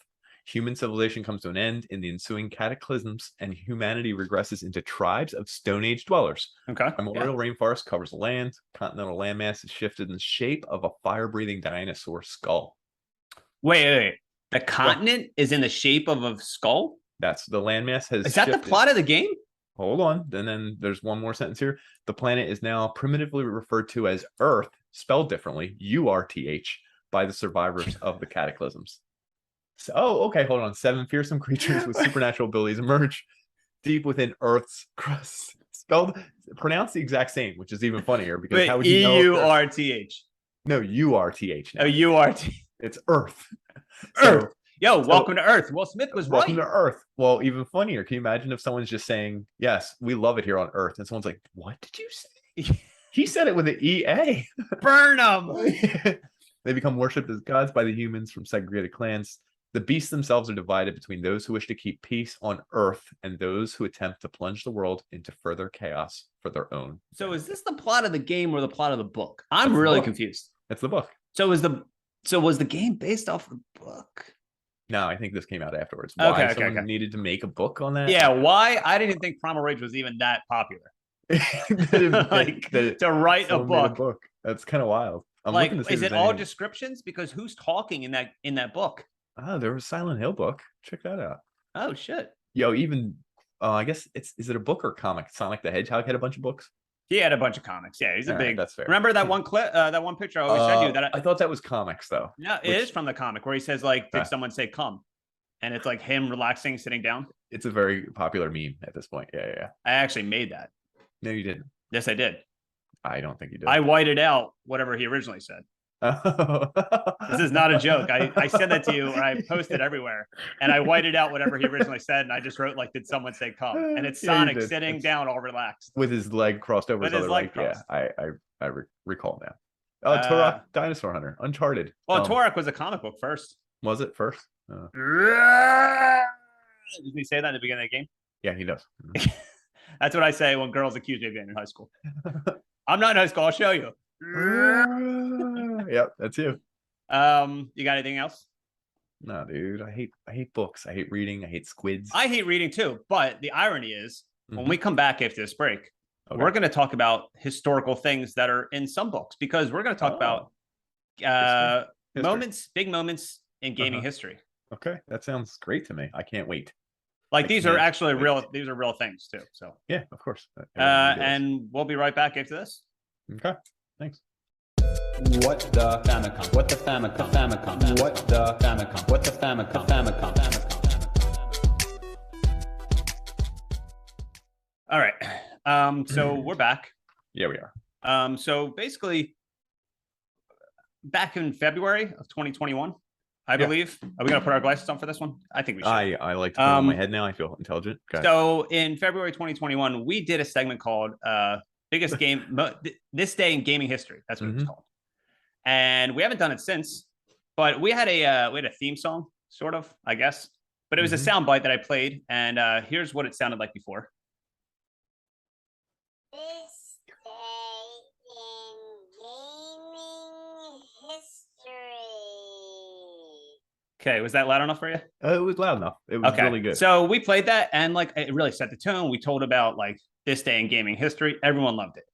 Human civilization comes to an end in the ensuing cataclysms, and humanity regresses into tribes of Stone Age dwellers. Okay. Primordial rainforest covers the land. Continental landmass is shifted in the shape of a fire-breathing dinosaur skull. Wait. The continent is in the shape of a skull? That's the landmass has. Is that the plot of the game? Hold on. And then there's one more sentence here. The planet is now primitively referred to as Earth, spelled differently, URTH, by the survivors of the cataclysms. So, okay, hold on. 7 fearsome creatures with supernatural abilities emerge deep within Earth's crust. Pronounced the exact same, which is even funnier because how would you know? EURTH. No, URTH. Oh, URT. It's Earth. Earth. Welcome to Earth. Will Smith was welcome to Earth. Well, even funnier. Can you imagine if someone's just saying, "Yes, we love it here on Earth," and someone's like, "What did you say?" He said it with an EA. Burn them. They become worshipped as gods by the humans from segregated clans. The beasts themselves are divided between those who wish to keep peace on earth and those who attempt to plunge the world into further chaos for their own. So is this the plot of the game or the plot of the book? I'm really confused. That's the book. So was the game based off the book? No, I think this came out afterwards. Why someone needed to make a book on that? Yeah, why? I didn't think Primal Rage was even that popular. To write a book. That's kind of wild. Is it all descriptions? Because who's talking in that book? Oh, there was a Silent Hill book. Check that out. Oh shit. Yo, even I guess is it a book or comic? Sonic the Hedgehog had a bunch of books. He had a bunch of comics. Yeah, he's a big. That's fair. Remember that one clip, that one picture I always showed you? I thought that was comics though. No, it is from the comic where he says like, "Did someone say come?" And it's like him relaxing, sitting down. It's a very popular meme at this point. Yeah. I actually made that. No, you didn't. Yes, I did. I don't think you did. I whited out whatever he originally said. This is not a joke. I said that to you, or I posted everywhere, and I whited out whatever he originally said, and I just wrote like, "Did someone say come?" And it's Sonic sitting down, all relaxed, with his leg crossed over his other leg. Crossed. Yeah, I recall now. Oh, Turok, Dinosaur Hunter, Uncharted. Well, Turok was a comic book first. Was it first? Didn't he say that in the beginning of the game? Yeah, he does. That's what I say when girls accuse me of being in high school. I'm not in high school. I'll show you. Yep, that's you. You got anything else? No, dude. I hate books. I hate reading. I hate squids. I hate reading too. But the irony is, when we come back after this break, we're going to talk about historical things that are in some books, because we're going to talk about big moments in gaming history. Okay, that sounds great to me. I can't wait. Like these are actually real. These are real things too. So yeah, of course. And we'll be right back after this. Okay, thanks. What the Famicom? What the Famicom? Famicom? What the Famicom? What the Famicom? Famicom? All right. So we're back. Yeah, we are. So basically, back in February of 2021, I believe. Are we gonna put our glasses on for this one? I think we should. I like to put it on my head now. I feel intelligent. So in February 2021, we did a segment called "Biggest Game This Day in Gaming History." That's what it was called. And we haven't done it since. But we had a theme song, sort of, I guess. But it was a sound bite that I played, and here's what it sounded like before. This day in gaming history. Okay, was that loud enough for you? It was loud enough. It was really good. So we played that, and like it really set the tone. We told about like this day in gaming history. Everyone loved it.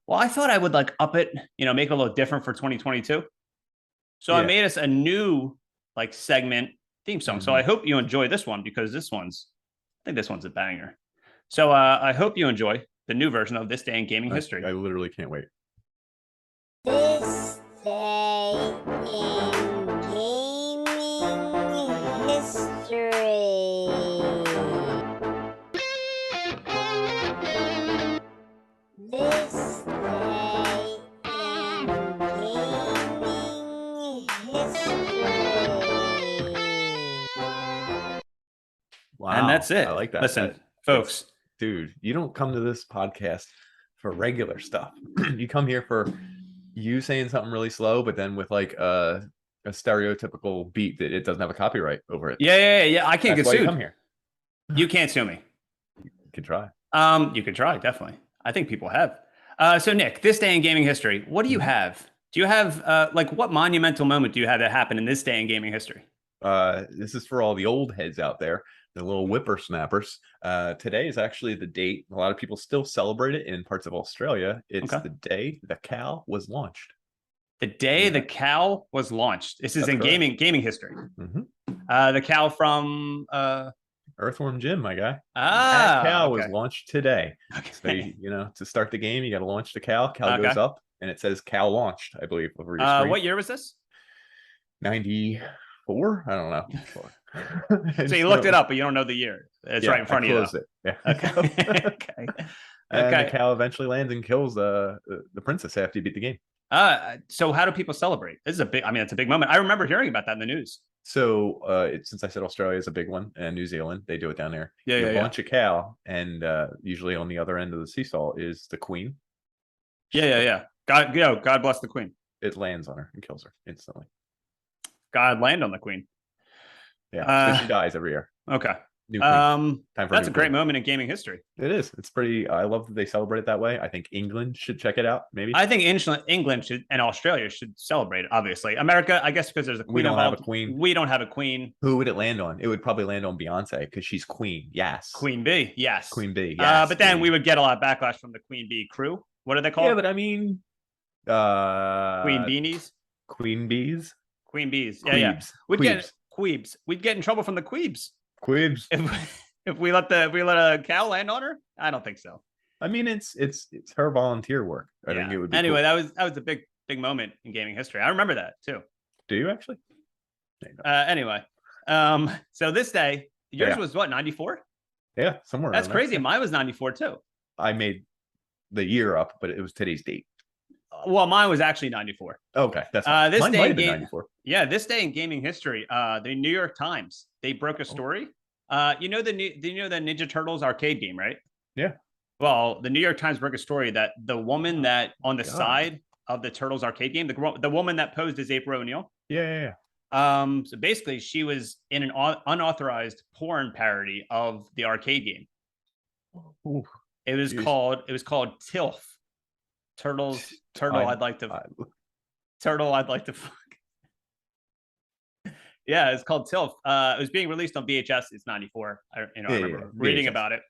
Well, I thought I would like up it, make it a little different for 2022. So I made us a new like segment theme song. So I hope you enjoy this one, because I think this one's a banger. So I hope you enjoy the new version of This Day in Gaming History. I literally can't wait. This day in gaming history. This day in gaming history. Wow. And that's it. I like that. Listen, folks. Dude, you don't come to this podcast for regular stuff. You come here for you saying something really slow, but then with like a stereotypical beat that it doesn't have a copyright over it. Yeah. I can't get sued. Come here. You can't sue me. You can try. You can try, definitely. I think people have. So Nick, this day in gaming history, what do you have? Do you have like what monumental moment do you have that happened in this day in gaming history? This is for all the old heads out there, the little whippersnappers. Today is actually the date. A lot of people still celebrate it in parts of Australia. It's the day the cow was launched. The day the cow was launched. This is in gaming history. Mm-hmm. The cow from Earthworm Jim, my guy. That cow was launched today. Okay. So, to start the game, you got to launch the cow. Cow goes up, and it says cow launched, I believe, over your screen. What year was this? 94? I don't know. So you looked it up, but you don't know the year. It's right in front of you. It. Yeah. Okay. And the cow eventually lands and kills the princess after you beat the game. So how do people celebrate? This is it's a big moment. I remember hearing about that in the news. So since I said Australia is a big one, and New Zealand, they do it down there. Yeah, launch a cow, and usually on the other end of the seesaw is the queen. Yeah. God bless the queen. It lands on her and kills her instantly. God land on the queen. Yeah, so she dies every year. Okay. New queen. Time for That's a great queen. moment in gaming history. It is. It's pretty. I love that they celebrate it that way. I think England should check it out. Maybe. I think England should and Australia should celebrate it. Obviously, America, I guess, because there's a queen. We don't involved, have a queen. We don't have a queen. Who would it land on? It would probably land on Beyonce because she's queen. Yes. Queen Bee. Yes. Queen Bee. Yes. But then we would get a lot of backlash from the Queen Bee crew. What are they called? Yeah, but I mean, Queen Beanies. Queen Bees. Queen Bees. Queebs. Yeah. We'd Queebs. get queebs. We'd get in trouble from the queebs. Queebs. If we let a cow land on her, I don't think so. I mean, it's her volunteer work. I think it would be anyway. Cool. That was a big moment in gaming history. I remember that too. Do you actually? Anyway, so this day, yours was what, 94? Yeah, somewhere. That's crazy. Mine was 94 too. I made the year up, but it was today's date. Well, mine was actually 94. Okay, that's this mine day might in have been game, 94. Yeah, this day in gaming history, the New York Times, they broke a story. You know the Ninja Turtles arcade game, right? Yeah. Well, the New York Times broke a story that the woman that on the side of the Turtles arcade game, the woman that posed as April O'Neil. Yeah. So basically, she was in an unauthorized porn parody of the arcade game. Ooh, it was called TILF. Turtle. I'd like to fuck. Yeah, it's called TILF. It was being released on VHS. It's 94. I remember reading about it.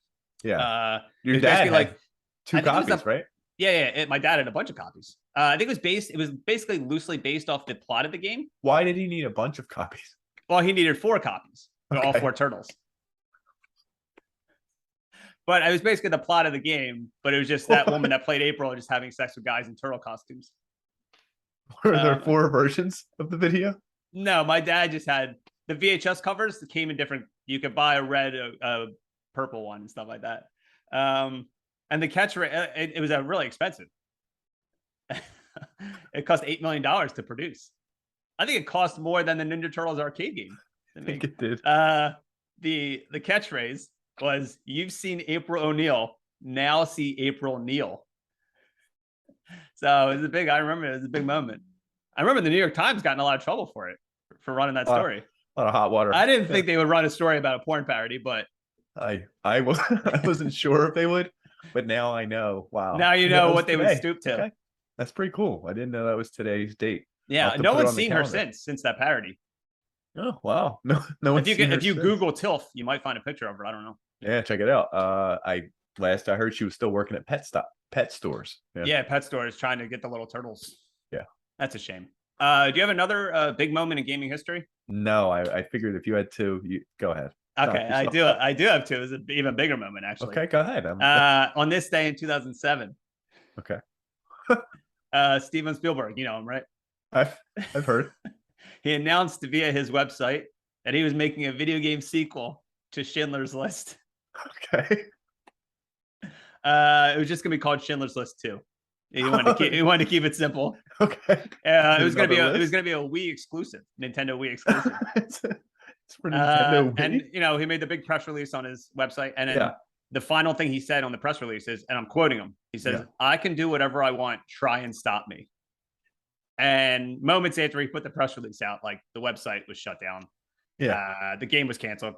Yeah. Your dad had 2 copies, right? Yeah. My dad had a bunch of copies. I think it was basically loosely based off the plot of the game. Why did he need a bunch of copies? Well, he needed 4 copies for all 4 turtles. But it was basically the plot of the game, but it was just that woman that played April just having sex with guys in turtle costumes. Were there 4 versions of the video? No, my dad just had the VHS covers that came in different. You could buy a red, a purple one and stuff like that. And the catch rate, it was really expensive. It cost $8 million to produce. I think it cost more than the Ninja Turtles arcade game. I think it did. The catchphrase was, "You've seen April O'Neil, now see April Neal." So it was I remember it was a big moment. I remember the New York Times got in a lot of trouble for running that story. A lot of hot water. I didn't think they would run a story about a porn parody, but I wasn't sure if they would, but now I know. Wow. Now you know what they would stoop to. Okay. That's pretty cool. I didn't know that was today's date. Yeah, no one's seen her since that parody. Oh wow. No one's seen her if you since. Google TILF, you might find a picture of her. I don't know. Yeah, check it out. Last I heard she was still working at pet stores. Yeah, pet stores trying to get the little turtles. Yeah. That's a shame. Do you have another big moment in gaming history? No, I figured if you had 2, you go ahead. Okay, I do have 2. It was an even bigger moment, actually. Okay, go ahead. On this day in 2007. Okay. Steven Spielberg, you know him, right? I've heard. He announced via his website that he was making a video game sequel to Schindler's List. Okay. It was just gonna be called Schindler's List 2. He wanted to keep it simple. Okay. It was gonna be a Wii exclusive, Nintendo Wii exclusive. It's for Nintendo Wii. And he made the big press release on his website, and then the final thing he said on the press release is, and I'm quoting him, he says, "I can do whatever I want. Try and stop me." And moments after he put the press release out, like, the website was shut down. Yeah. The game was canceled.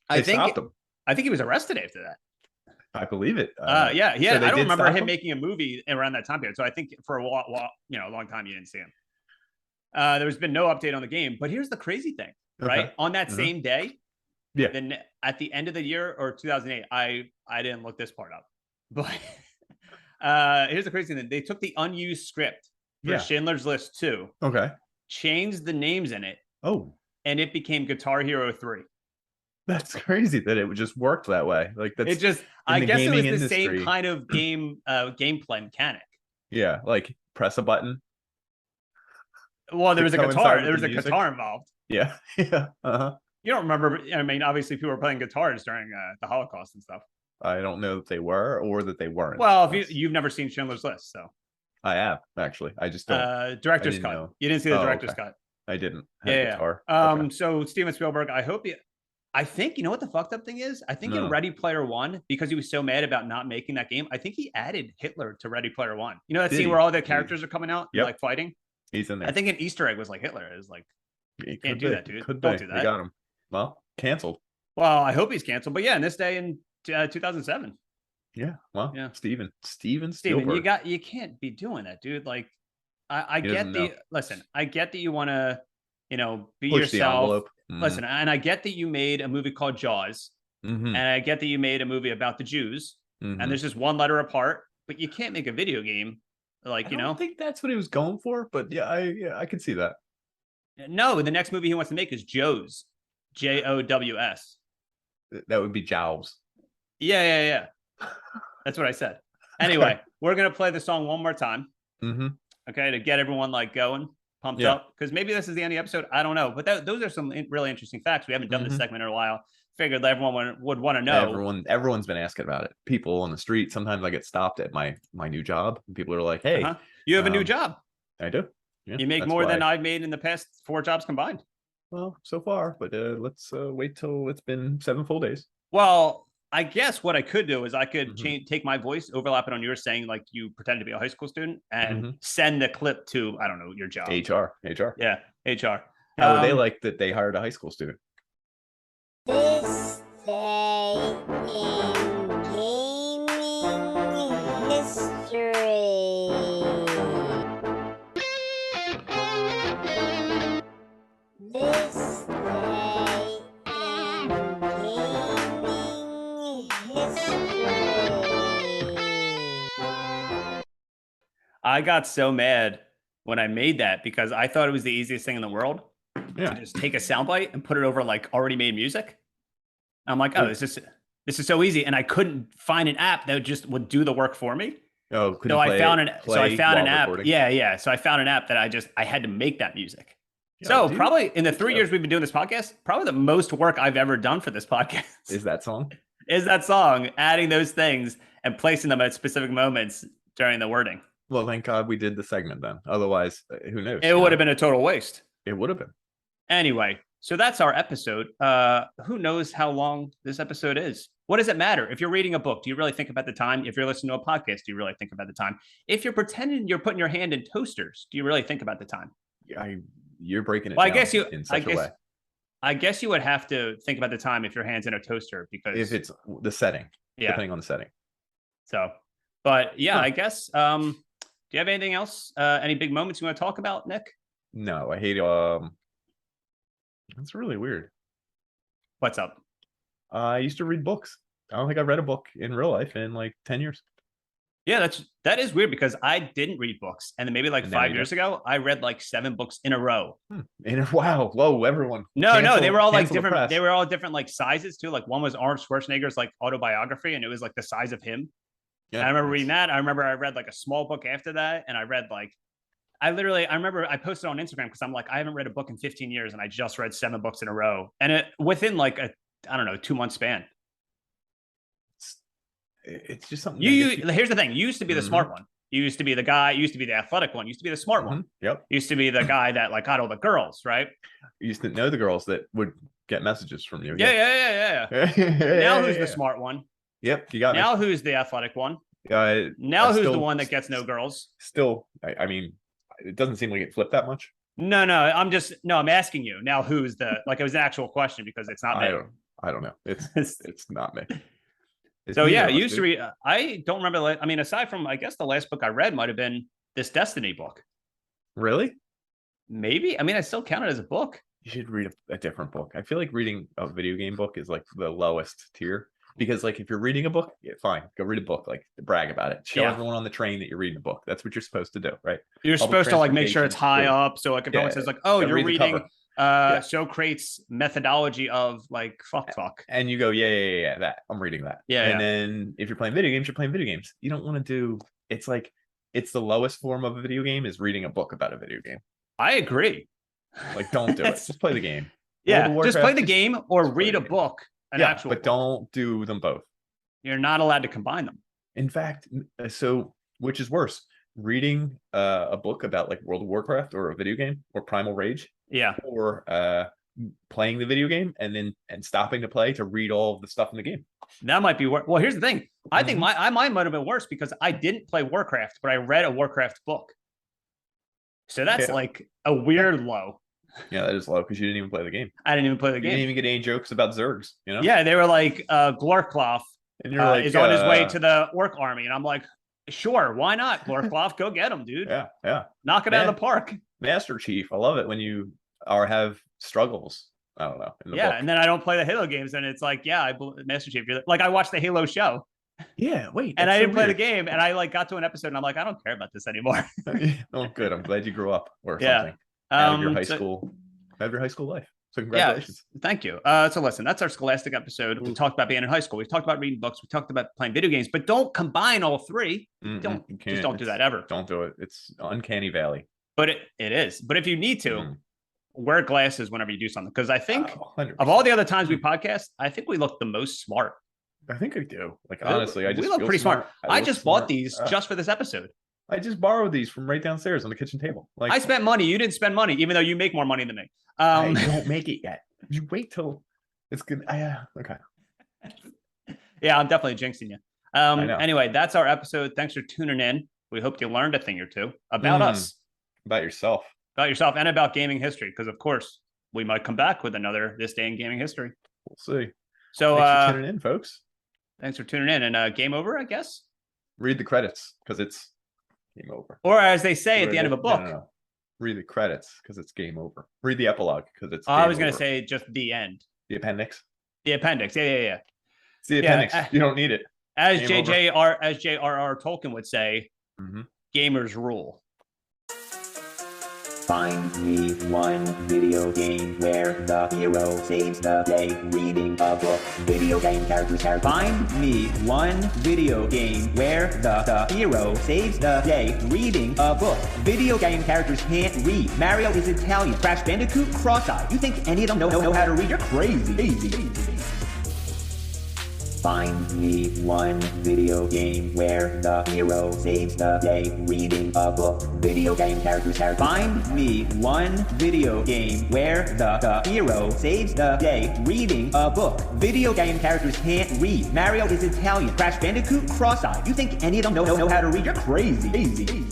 I think he was arrested after that. I believe it. Yeah. I don't remember him making a movie around that time period. So I think for a long time you didn't see him. There's been no update on the game. But here's the crazy thing, right? On that same day, then at the end of the year or 2008, I didn't look this part up, but here's the crazy thing: they took the unused script for Schindler's List 2, changed the names in it, and it became Guitar Hero 3. That's crazy that it just worked that way. Like, that's it just. I guess it was the same kind of gameplay mechanic. Yeah, like press a button. Well, there was a guitar. There was a guitar involved. Yeah. You don't remember? I mean, obviously, people were playing guitars during the Holocaust and stuff. I don't know that they were or that they weren't. Well, if you've never seen Schindler's List, so I have actually. I just don't. Director's cut. Know. You didn't see the director's cut. I didn't. Guitar. So Steven Spielberg, I think, you know what the fucked up thing is? I think in Ready Player One, because he was so mad about not making that game, I think he added Hitler to Ready Player One. You know that scene where all the characters are coming out, like fighting? He's in there. I think an Easter egg was like Hitler. It was like, you can't do that, dude. Don't do that. They got him. Well, canceled. Well, I hope he's canceled. But yeah, in this day in 2007. Yeah. Well, yeah. Steven Spielberg. You can't be doing that, dude. Like, I get listen, I get that you want to, be push yourself. Listen, and I get that you made a movie called Jaws, and I get that you made a movie about the Jews, and there's just one letter apart, but you can't make a video game. Like, I don't think that's what he was going for, but I can see that. No, the next movie he wants to make is Joes, Jows. That would be Jowls. Yeah. That's what I said. Anyway, we're gonna play the song one more time. Okay, to get everyone like going, pumped up, because maybe this is the end of the episode. I don't know, but those are some really interesting facts. We haven't done this segment in a while. Figured that everyone would want to know. Everyone's been asking about it. People on the street. Sometimes I get stopped at my new job, and people are like, "Hey, you have a new job." I do. Yeah, you make more than I've made in the past 4 jobs combined. Well, so far, but let's wait till it's been 7 full days. Well, I guess what I could do is I could take my voice, overlap it on yours, saying like you pretend to be a high school student, and send the clip to, I don't know, your job. HR. Yeah, HR. How would they like that they hired a high school student? This day in gaming history. This day in gaming history. I got so mad when I made that because I thought it was the easiest thing in the world. Yeah. To just take a soundbite and put it over like already made music. I'm like, oh, this is so easy, and I couldn't find an app that just would do the work for me. Oh, so I found an app. Recording. Yeah. So I found an app that I had to make that music. So probably in the 3 years we've been doing this podcast, probably the most work I've ever done for this podcast is that song. Adding those things and placing them at specific moments during the wording. Well, thank God we did the segment then. Otherwise, who knows? It would have been a total waste. It would have been. Anyway, so that's our episode. Who knows how long this episode is? What does it matter? If you're reading a book, do you really think about the time? If you're listening to a podcast, do you really think about the time? If you're pretending you're putting your hand in toasters, do you really think about the time? You're breaking it down in such a way. I guess you would have to think about the time if your hand's in a toaster, because if it's the setting, depending on the setting. So, but yeah, I guess. Do you have anything else? Any big moments you want to talk about, Nick? No, I hate. That's really weird. What's up? I used to read books. I don't think I read a book in real life in like 10 years. Yeah, that is weird because I didn't read books, and then maybe like 5 years ago, I read like 7 books in a row. Wow, whoa, everyone! No, they were all like different. They were all different like sizes too. Like one was Arnold Schwarzenegger's like autobiography, and it was like the size of him. Yeah, I remember reading that. I remember I read like a small book after that, and I read like. I remember I posted on Instagram because I'm like, I haven't read a book in 15 years, and I just read 7 books in a row, and within like a 2-month span. It's just something. Here's the thing: you used to be the smart one. You used to be the guy. You used to be the athletic one. You used to be the smart one. Yep. You used to be the guy that like got all the girls, right? You used to know the girls that would get messages from you. Yeah. Now who's the smart one? Yep, you got now me. Who's the athletic one? Now who's the one that gets no girls? Still, I mean, it doesn't seem like it flipped that much. No, I'm asking you now. Who's the like? It was an actual question because it's not me. I don't know. It's not me. So yeah, I used to read. I don't remember. I mean, aside from, I guess the last book I read might have been this Destiny book. Really? Maybe. I mean, I still count it as a book. You should read a different book. I feel like reading a video game book is like the lowest tier. Because like if you're reading a book, fine, go read a book, like brag about it. Show everyone on the train that you're reading a book. That's what you're supposed to do, right? You're supposed to like make sure it's high up. So like if someone says like, oh, you're reading Socrates' methodology of like fuck. And you go, yeah, that. I'm reading that. And then if you're playing video games, you're playing video games. You don't want to do, it's like, it's the lowest form of a video game is reading a book about a video game. I agree. Like, don't do it. Just play the game. Yeah, just play the game or read a book. But don't do them both. You're not allowed to combine them. In fact, so which is worse, reading a book about like World of Warcraft or a video game or Primal Rage, or playing the video game and stopping to play to read all of the stuff in the game. That might be worse. Well, here's the thing. I think mine might have been worse because I didn't play Warcraft, but I read a Warcraft book. So that's like a weird low. Yeah, that is low because you didn't even play the game. I didn't even play the You game. didn't even get any jokes about Zergs, Yeah, they were like, Glorkloff and you're like, is on his way to the orc army. And I'm like, sure, why not? Glorkloff, go get him, dude. Yeah. Knock it out of the park. Master Chief. I love it when you have struggles. I don't know. In the book. And then I don't play the Halo games. And it's like, Master Chief. You're like, I watched the Halo show. Yeah, wait. And I didn't play the game. And I like got to an episode and I'm like, I don't care about this anymore. Oh, good. I'm glad you grew up or something. Out of your high school. Out of your high school life. So congratulations. Yeah, thank you. So listen, that's our Scholastic episode. We talked about being in high school. We've talked about reading books. We talked about playing video games, but don't combine all three. Don't do that ever. Don't do it. It's uncanny valley. But it is. But if you need to, wear glasses whenever you do something. Because I think 100%. of all the other times we podcast, I think we look the most smart. I think I do. Like honestly, we look pretty smart. I just bought these just for this episode. I just borrowed these from right downstairs on the kitchen table. Like I spent money. You didn't spend money, even though you make more money than me. I don't make it yet. You wait till it's good. Okay. Yeah, I'm definitely jinxing you. Anyway, that's our episode. Thanks for tuning in. We hope you learned a thing or two about us, about yourself, and about gaming history. Because of course, we might come back with another This Day in Gaming History. We'll see. So thanks for tuning in, folks. Thanks for tuning in, and game over, I guess. Read the credits because it's game over. Or as they say at the end of a book. No. Read the credits because it's game over. Read the epilogue because it's I was going to say just the end. The appendix. The appendix. Yeah. It's the appendix. You don't need it. As J.R.R. Tolkien would say, gamers rule. Find me one video game where the hero saves the day reading a book. Video game characters. Find me one video game where the hero saves the day reading a book. Video game characters can't read. Mario is Italian. Crash Bandicoot, cross-eyed. You think any of them know how to read? You're crazy. Find me one video game where the hero saves the day reading a book. Video game characters. Find me one video game where the hero saves the day reading a book. Video game characters can't read. Mario is Italian. Crash Bandicoot, cross-eyed. You think any of them know how to read? You're crazy.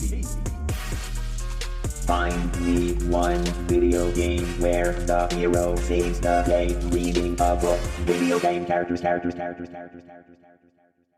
Find me one video game where the hero saves the day reading a book. Video game characters.